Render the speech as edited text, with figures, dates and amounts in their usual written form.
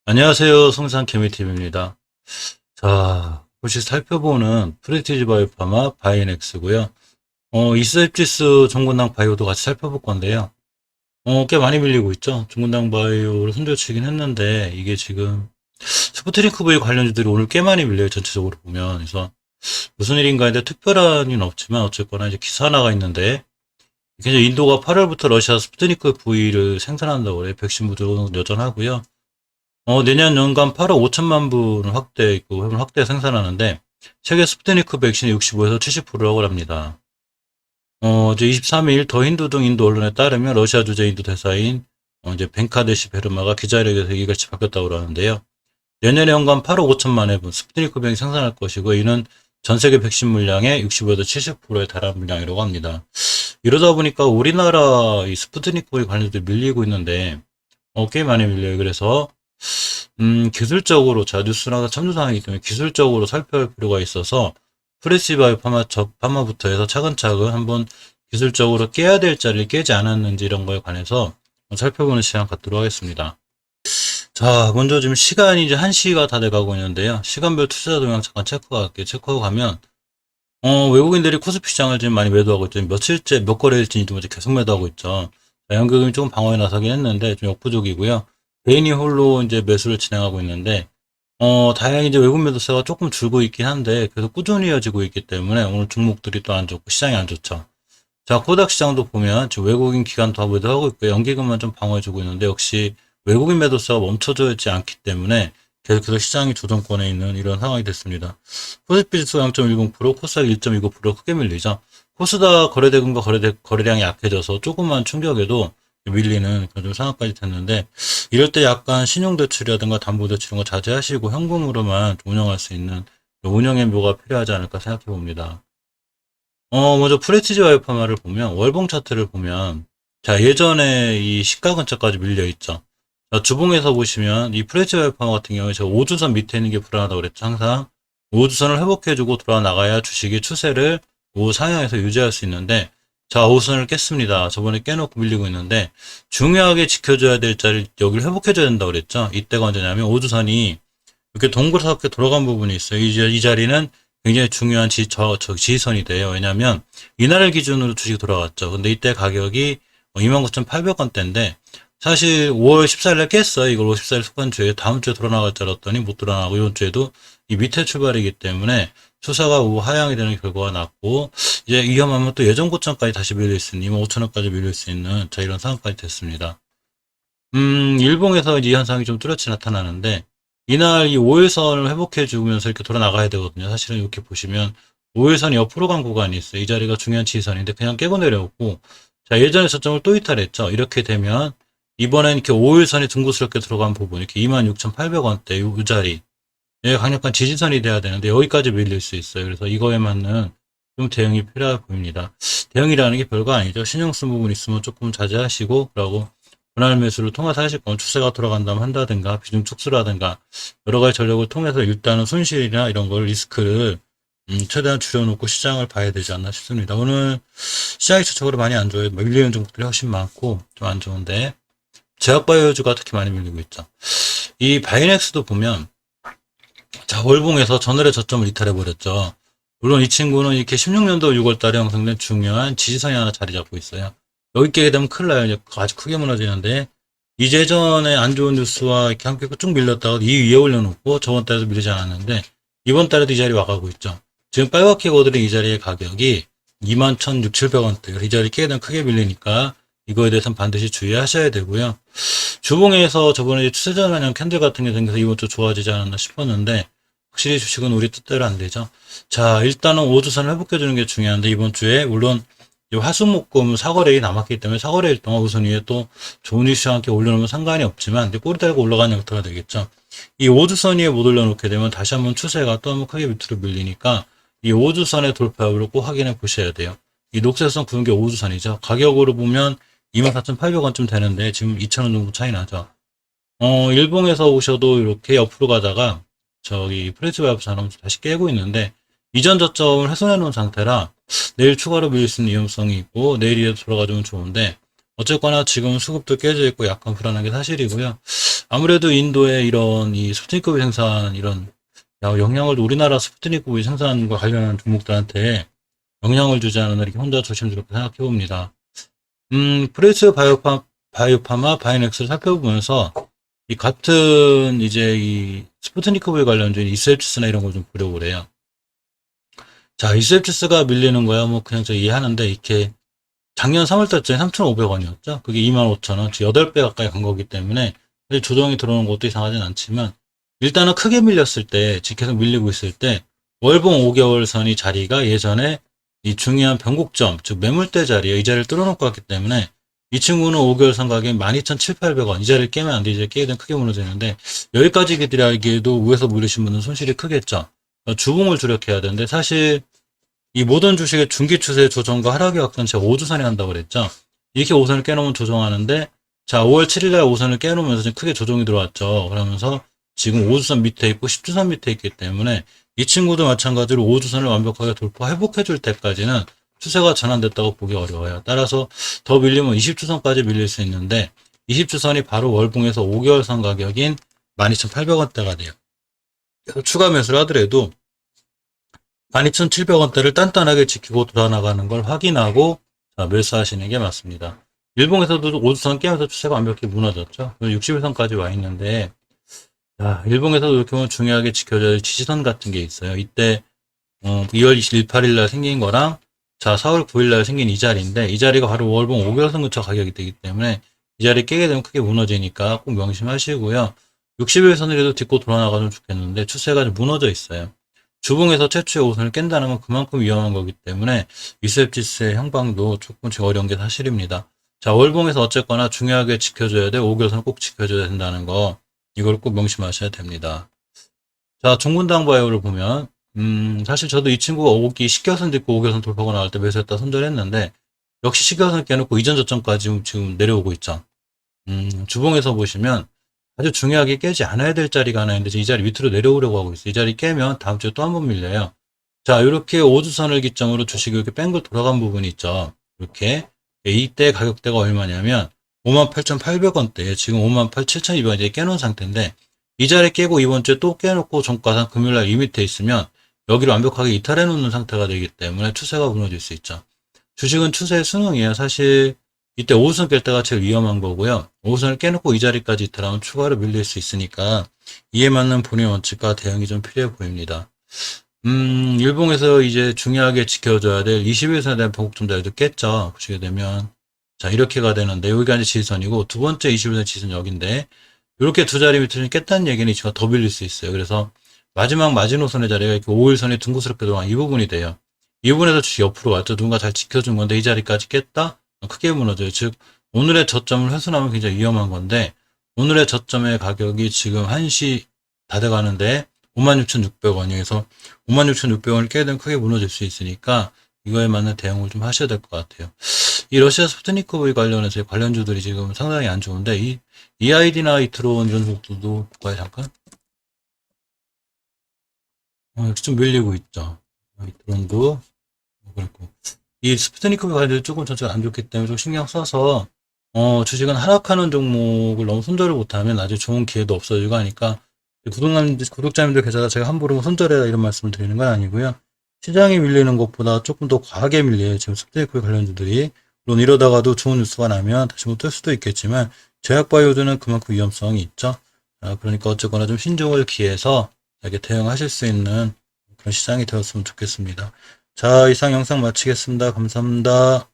안녕하세요. 성산케미TV입니다. 자, 혹시 살펴보는 프레티지 바이오파마 바이넥스고요. 이스앱지수 종근당 바이오도 같이 살펴볼 건데요. 꽤 많이 밀리고 있죠. 종근당 바이오를 손절치긴 했는데 이게 지금 스푸트니크 V 관련주들이 오늘 꽤 많이 밀려요. 전체적으로 보면. 그래서 무슨 일인가 했는데 특별한 일은 없지만 어쨌거나 이제 기사 하나가 있는데 이게 이제 인도가 8월부터 러시아 스푸트니크 V를 생산한다고 그래요. 백신 부족은 여전하고요. 내년 연간 8억 5천만 분을 확대 생산하는데, 세계 스푸트니크 백신의 65에서 70%라고 합니다. 이제 23일 더 힌두 등 인도 언론에 따르면 러시아 주재 인도 대사인 이제 벤카데시 베르마가 기자회견에서 이같이 바뀌었다고 하는데요. 내년에 연간 8억 5천만 회분 스푸트니크 백신 생산할 것이고, 이는 전 세계 백신 물량의 65에서 70%에 달하는 물량이라고 합니다. 이러다 보니까 우리나라 이 스푸트니크 관련도 밀리고 있는데, 꽤 많이 밀려요. 그래서 기술적으로, 자, 뉴스랑 첨부사항이기 때문에 기술적으로 살펴볼 필요가 있어서 프레시바이오 파마부터 해서 차근차근 한번 기술적으로 깨야 될 자리를 깨지 않았는지 이런 거에 관해서 살펴보는 시간 갖도록 하겠습니다. 자, 먼저 지금 시간이 이제 1시가 다 돼가고 있는데요. 시간별 투자 동향 잠깐 체크할게요. 체크하고 가면, 외국인들이 코스피 시장을 지금 많이 매도하고 있죠. 며칠째, 몇 거래일지 좀 계속 매도하고 있죠. 자, 연금이 조금 방어에 나서긴 했는데 좀 역부족이고요. 개인이 홀로 이제 매수를 진행하고 있는데, 다행히 이제 외국 매도세가 조금 줄고 있긴 한데, 계속 꾸준히 이어지고 있기 때문에 오늘 종목들이 또 안 좋고 시장이 안 좋죠. 자, 코닥 시장도 보면 지금 외국인 기관 다 매도하고 있고, 연기금만 좀 방어해주고 있는데, 역시 외국인 매도세가 멈춰져 있지 않기 때문에 계속해서 시장이 조정권에 있는 이런 상황이 됐습니다. 코스피 지수 0.10%, 코스닥 1.29% 크게 밀리죠. 코스닥 거래대금과 거래량이 약해져서 조금만 충격에도 밀리는 그런 좀 상황까지 됐는데, 이럴 때 약간 신용대출이라든가 담보대출 이런 거 자제하시고 현금으로만 운영할 수 있는 운영의 묘가 필요하지 않을까 생각해 봅니다. 먼저 프레티지 바이오파마를 보면 월봉 차트를 보면, 자, 예전에 이 시가 근처까지 밀려 있죠. 자, 주봉에서 보시면 이 프레티지 바이오파마 같은 경우에 제가 5주선 밑에 있는 게 불안하다고 그랬죠. 항상 5주선을 회복해주고 돌아 나가야 주식의 추세를 상향에서 유지할 수 있는데, 자, 5선을 깼습니다. 저번에 깨놓고 밀리고 있는데, 중요하게 지켜줘야 될 자리를 여기를 회복해줘야 된다고 그랬죠. 이때가 언제냐면 5주선이 이렇게 동그랗게 돌아간 부분이 있어요. 이 자리는 굉장히 중요한 지지선이 돼요. 왜냐하면 이날을 기준으로 주식이 돌아갔죠. 근데 이때 가격이 29,800원대인데 사실 5월 14일에 깼어요. 이걸 54일 수간주에 다음 주에 돌아나갈 줄 알았더니 못 돌아나고 이번 주에도 이 밑에 출발이기 때문에 추세가 하향이 되는 결과가 났고, 이제 위험하면 또 예전 고점까지 다시 밀릴 수 있는 25,000원까지 밀릴 수 있는 자 이런 상황까지 됐습니다. 일봉에서 이 현상이 좀 뚜렷이 나타나는데, 이날 이 5일선을 회복해 주면서 이렇게 돌아 나가야 되거든요. 사실은 이렇게 보시면 5일선이 옆으로 간 구간이 있어요. 이 자리가 중요한 지지선인데 그냥 깨고 내려오고, 자, 예전에 저점을 또 이탈했죠. 이렇게 되면 이번엔 이렇게 5일선이 둥그스럽게 들어간 부분, 이렇게 26,800원대 요 자리, 얘가 강력한 지지선이 돼야 되는데 여기까지 밀릴 수 있어요. 그래서 이거에 맞는 좀 대응이 필요해 보입니다. 대응이라는 게 별거 아니죠. 신경 쓴 부분 있으면 조금 자제하시고, 그러고 분할 매수를 통해서 하실 거면 추세가 돌아간다면 한다든가 비중 축소라든가 여러 가지 전략을 통해서 일단은 손실이나 이런 걸 리스크를 최대한 줄여놓고 시장을 봐야 되지 않나 싶습니다. 오늘 시장이 전체적으로 많이 안 좋아요. 밀리는 종목들이 훨씬 많고 좀 안 좋은데, 제약바이오주가 특히 많이 밀리고 있죠. 이 바이넥스도 보면, 자, 월봉에서 전월의 저점을 이탈해버렸죠. 물론 이 친구는 이렇게 16년도 6월 달에 형성된 중요한 지지선이 하나 자리 잡고 있어요. 여기 깨게 되면 큰일 나요. 이제 아주 크게 무너지는데, 이제 전에 안 좋은 뉴스와 이렇게 함께 쭉 밀렸다가 이 위에 올려놓고 저번 달에도 밀리지 않았는데, 이번 달에도 이 자리 와가고 있죠. 지금 빨갛게 거드린 이 자리의 가격이 21,600원대. 이 자리 깨게 되면 크게 밀리니까 이거에 대해서는 반드시 주의하셔야 되고요. 주봉에서 저번에 추세전환형 캔들 같은 게 생겨서 이번 주 좋아지지 않았나 싶었는데, 확실히 주식은 우리 뜻대로 안 되죠. 자, 일단은 5주선을 회복해주는 게 중요한데, 이번 주에 물론 화수목금 사거래일이 남았기 때문에 사거래일 동안 우선 위에 또 좋은 이슈와 함께 올려놓으면 상관이 없지만 꼬리 달고 올라가는 형태가 되겠죠. 이 5주선 위에 못 올려놓게 되면 다시 한번 추세가 또 한번 크게 밑으로 밀리니까 이 5주선의 돌파 여부를 꼭 확인해 보셔야 돼요. 이 녹색선 구는 게 5주선이죠. 가격으로 보면 24,800원쯤 되는데 지금 2,000원 정도 차이 나죠. 일봉에서 오셔도 이렇게 옆으로 가다가 저기 프레스바이브 산업 다시 깨고 있는데, 이전 저점을 훼손해 놓은 상태라 내일 추가로 밀릴 수 있는 위험성이 있고 내일이라도 돌아가주면 좋은데, 어쨌거나 지금 수급도 깨져 있고 약간 불안한 게 사실이고요. 아무래도 인도의 이런 이 스푸트니크 생산 이런 영향을 우리나라 스푸트니크 생산과 관련한 종목들한테 영향을 주지 않았나 이렇게 혼자 조심스럽게 생각해 봅니다. 프레스 바이오파마 바이넥스를 살펴보면서 이 같은 이제 이 스푸트니크 V 관련된 이스앱치스나 이런 걸 좀 보려고 그래요. 자, 이스앱치스가 밀리는 거야 뭐 그냥 저 이해하는데 이렇게 작년 3월 달쯤에 3,500원이었죠. 그게 25,000원, 즉 8배 가까이 간 거기 때문에 사실 조정이 들어오는 것도 이상하진 않지만 일단은 크게 밀렸을 때, 즉 계속 밀리고 있을 때 월봉 5개월 선이 자리가 예전에 이 중요한 변곡점, 즉 매물대 자리에 이 자리를 뚫어놓고 왔기 때문에 이 친구는 5개월 선 가격이 12,700원 이 자리를 깨면 안 돼. 이제 깨게 되면 크게 무너지는데 여기까지 기들하기에도 위에서 물리신 분은 손실이 크겠죠. 그러니까 주봉을 주력해야 되는데 사실 이 모든 주식의 중기 추세 조정과 하락의 확산 제가 5주선이 한다고 그랬죠. 이렇게 5선을 깨놓으면 조정하는데 자 5월 7일날 5선을 깨놓으면서 지금 크게 조정이 들어왔죠. 그러면서 지금 5주선 밑에 있고 10주선 밑에 있기 때문에 이 친구도 마찬가지로 5주선을 완벽하게 돌파 회복해 줄 때까지는 추세가 전환됐다고 보기 어려워요. 따라서 더 밀리면 20주선까지 밀릴 수 있는데 20주선이 바로 월봉에서 5개월 선 가격인 12,800원대가 돼요. 그래서 추가 매수를 하더라도 12,700원대를 단단하게 지키고 돌아나가는 걸 확인하고 매수하시는 게 맞습니다. 일봉에서도 5주선 깨면서 추세가 완벽히 무너졌죠. 60일선까지 와 있는데 자, 일봉에서도 이렇게 보면 중요하게 지켜져야 할 지지선 같은 게 있어요. 이때 2월 28일 날 생긴 거랑 자 4월 9일 날 생긴 이 자리인데 이 자리가 바로 월봉 5개월선 근처 가격이 되기 때문에 이 자리 깨게 되면 크게 무너지니까 꼭 명심하시고요. 60일선이라도 딛고 돌아나가면 좋겠는데 추세가 좀 무너져 있어요. 주봉에서 최초의 5선을 깬다는 건 그만큼 위험한 거기 때문에 이셉지스의 향방도 조금씩 어려운 게 사실입니다. 자, 월봉에서 어쨌거나 중요하게 지켜줘야 돼. 5개월선 꼭 지켜줘야 된다는 거 이걸 꼭 명심하셔야 됩니다. 자, 종군당 바이오를 보면 사실 저도 이 친구가 10개선 딛고 5개선 돌파가 나올 때 매수했다 손절했는데 역시 10개선 깨놓고 이전 저점까지 지금 내려오고 있죠. 주봉에서 보시면 아주 중요하게 깨지 않아야 될 자리가 하나 있는데 이 자리 밑으로 내려오려고 하고 있어요. 이 자리 깨면 다음 주에 또 한 번 밀려요. 자, 이렇게 5주선을 기점으로 주식이 이렇게 뺑글 돌아간 부분이 있죠. 이렇게 이때 가격대가 얼마냐면 58,800원대, 지금 58,7,200원 이제 깨놓은 상태인데 이 자리 깨고 이번 주에 또 깨놓고 종가상 금요일날 이 밑에 있으면 여기를 완벽하게 이탈해 놓는 상태가 되기 때문에 추세가 무너질 수 있죠. 주식은 추세의 순응이에요. 사실 이때 5선 깰 때가 제일 위험한 거고요. 5선을 깨놓고 이 자리까지 이탈하면 추가로 밀릴 수 있으니까 이에 맞는 본의 원칙과 대응이 좀 필요해 보입니다. 일봉에서 이제 중요하게 지켜줘야 될 21선에 대한 변곡점 자리도 깼죠. 보시게 되면 자 이렇게가 되는데 여기가 이제 지지선이고 두 번째 21선 지지선 여기인데 이렇게 두 자리 밑을 깼다는 얘기는 이치가 더 밀릴 수 있어요. 그래서 마지막 마지노선의 자리가 이렇게 5일선이 둥그스럽게 들어간 이 부분이 돼요. 이 부분에서 주식 옆으로 왔죠. 누군가 잘 지켜준 건데 이 자리까지 깼다? 크게 무너져요. 즉 오늘의 저점을 훼손하면 굉장히 위험한 건데 오늘의 저점의 가격이 지금 1시 다 돼가는데 56,600원이어서 56,600원을 깨게 되면 크게 무너질 수 있으니까 이거에 맞는 대응을 좀 하셔야 될 것 같아요. 이 러시아 스푸트니크 V 관련해서 관련주들이 지금 상당히 안 좋은데 이 EID나 이트론 이런 종들도 볼까요 잠깐? 좀 밀리고 있죠. 이트론도 그렇고 이 스푸트니크 관련주 조금 전체가 안 좋기 때문에 좀 신경 써서 주식은 하락하는 종목을 너무 손절을 못하면 나중에 좋은 기회도 없어지고 하니까 구독자님들 계좌가 제가 함부로 손절해라 이런 말씀을 드리는 건 아니고요. 시장이 밀리는 것보다 조금 더 과하게 밀려요. 지금 스푸트니크 관련주들이 물론 이러다가도 좋은 뉴스가 나면 다시 못 뜰 수도 있겠지만 제약바이오주는 그만큼 위험성이 있죠. 그러니까 어쨌거나 좀 신중을 기해서 이렇게 대응하실 수 있는 그런 시장이 되었으면 좋겠습니다. 자, 이상 영상 마치겠습니다. 감사합니다.